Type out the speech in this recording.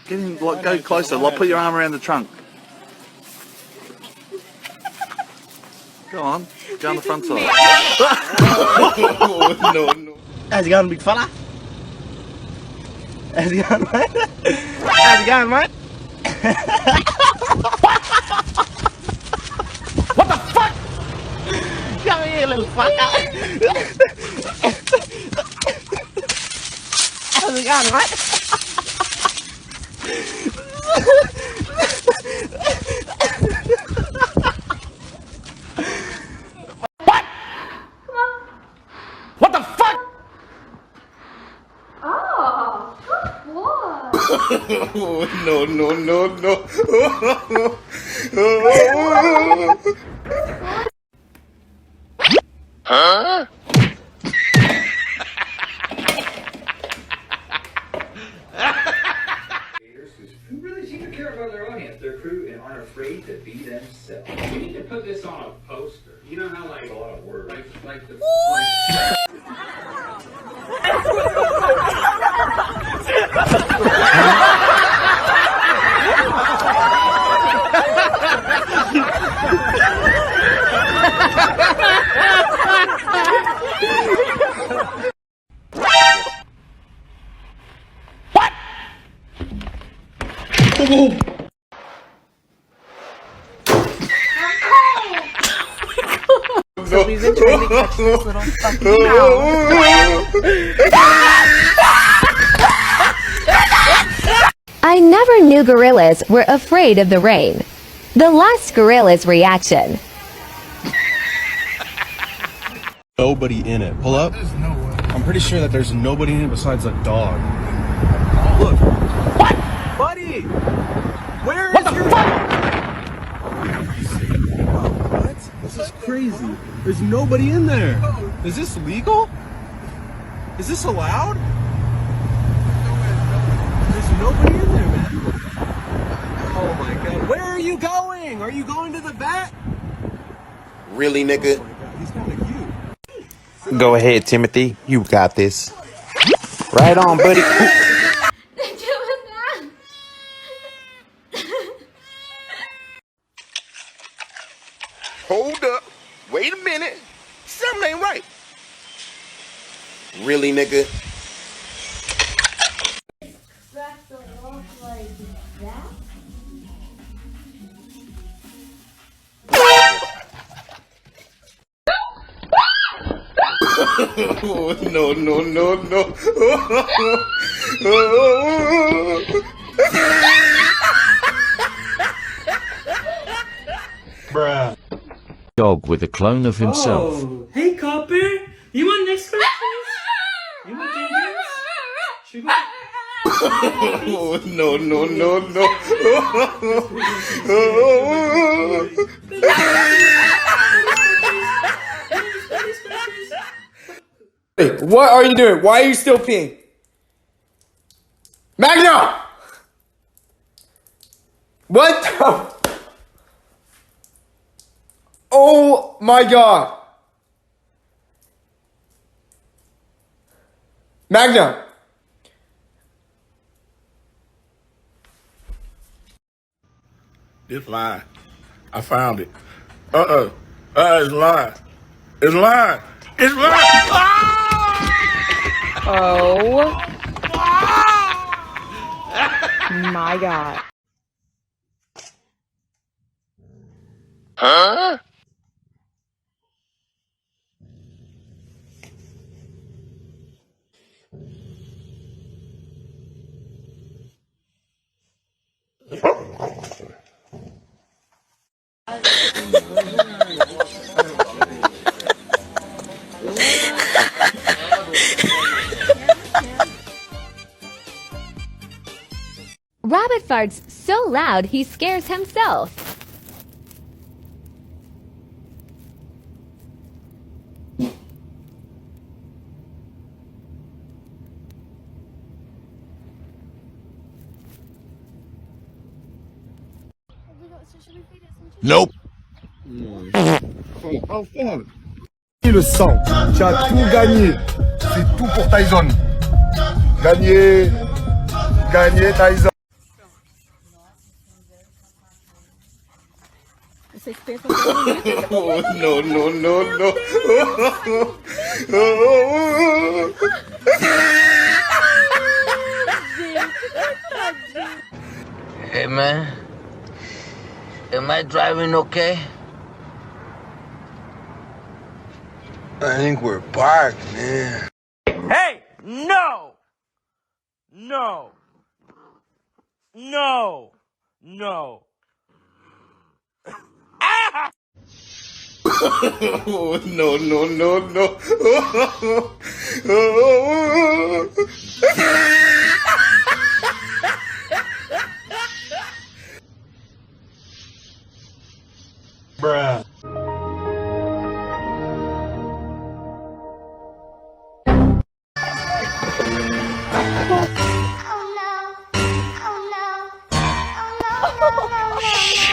Get in, like, go closer. Like, put your arm around the trunk. Go on. Go on the front side. No. How's it going, big fella? How's it going, mate? How's it going, mate? What the fuck? Come here, little fucker. How's it going, mate? What? What the fuck? Oh, what? No. Huh? Who really seem to care about their audience, their crew, and aren't afraid to be themselves. We need to put this on a poster. You know how like a lot of words, like the. What? So he's been trying to catch this little fucking I never knew gorillas were afraid of the rain. The last gorilla's reaction. Nobody in it. Pull up. There's no way. I'm pretty sure that there's nobody in it besides a dog. Look. What? Buddy! Where What is the your... fuck? What? This is crazy. There's nobody in there. Is this legal? Is this allowed? There's nobody in there, man. Oh my god. Where are you going? Are you going to the vet? Really, nigga? Oh my god, he's kind of cute. Go ahead, Timothy. You got this. Right on, buddy. They're doing that. Hold up. Wait a minute. Something ain't right. Really, nigga? Crack the walk like that? No. Bruh. Dog with a clone of himself. Oh, hey Copper, you want next question? You want games? Should we No. Hey, what are you doing? Why are you still peeing? Magna! What the? Oh my god. Magna! It's lying. I found it. It's lying. It's lying. It's lying. Oh my god. Huh? Rabbit farts so loud he scares himself. Nope. Le sang, tu as tout gagné. C'est tout pour Tyson. Gagné Tyson. 6 pesos. Oh, no, no, no, no. Hey, man. Am I driving okay? I think we're parked, man. Hey! No! No! No! No! Ah! Oh, no, no, no, no. Bruh. Oh no. Oh no. Oh no. No, no, no, no, no.